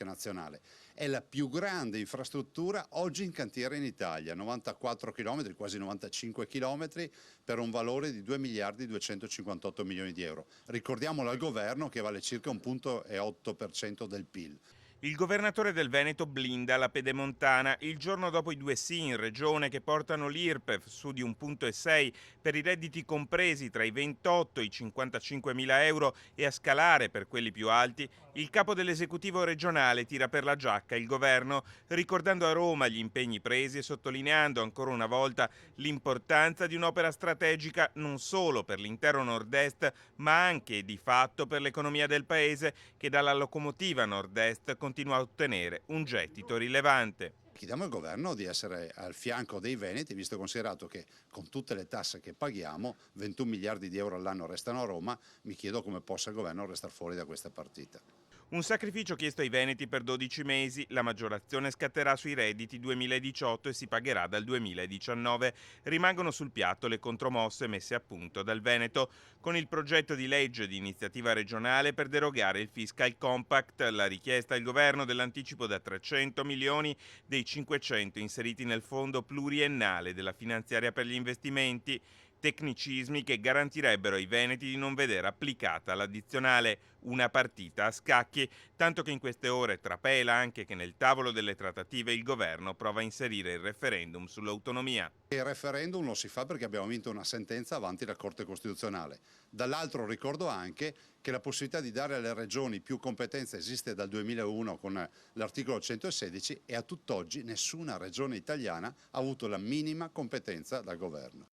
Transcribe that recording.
nazionale. È la più grande infrastruttura oggi in cantiere in Italia, 94 km, quasi 95 km, per un valore di 2 miliardi 258 milioni di euro. Ricordiamolo al governo che vale circa 1,8% del PIL. Il governatore del Veneto blinda la pedemontana il giorno dopo i due sì in regione che portano l'IRPEF su di 1,6 per i redditi compresi tra i 28 e i 55 mila euro e a scalare per quelli più alti. Il capo dell'esecutivo regionale tira per la giacca il governo, ricordando a Roma gli impegni presi e sottolineando ancora una volta l'importanza di un'opera strategica non solo per l'intero nord-est, ma anche di fatto per l'economia del paese, che dalla locomotiva nord-est continua a ottenere un gettito rilevante. Chiediamo al governo di essere al fianco dei veneti, visto e considerato che con tutte le tasse che paghiamo 21 miliardi di euro all'anno restano a Roma. Mi chiedo come possa il governo restare fuori da questa partita. Un sacrificio chiesto ai veneti per 12 mesi, la maggiorazione scatterà sui redditi 2018 e si pagherà dal 2019. Rimangono sul piatto le contromosse messe a punto dal Veneto, con il progetto di legge di iniziativa regionale per derogare il Fiscal Compact, la richiesta al governo dell'anticipo da 300 milioni dei 500 inseriti nel fondo pluriennale della finanziaria per gli investimenti. Tecnicismi che garantirebbero ai veneti di non vedere applicata l'addizionale, una partita a scacchi, tanto che in queste ore trapela anche che nel tavolo delle trattative il governo prova a inserire il referendum sull'autonomia. Il referendum lo si fa perché abbiamo vinto una sentenza avanti la Corte Costituzionale. Dall'altro ricordo anche che la possibilità di dare alle regioni più competenze esiste dal 2001 con l'articolo 116 e a tutt'oggi nessuna regione italiana ha avuto la minima competenza dal governo.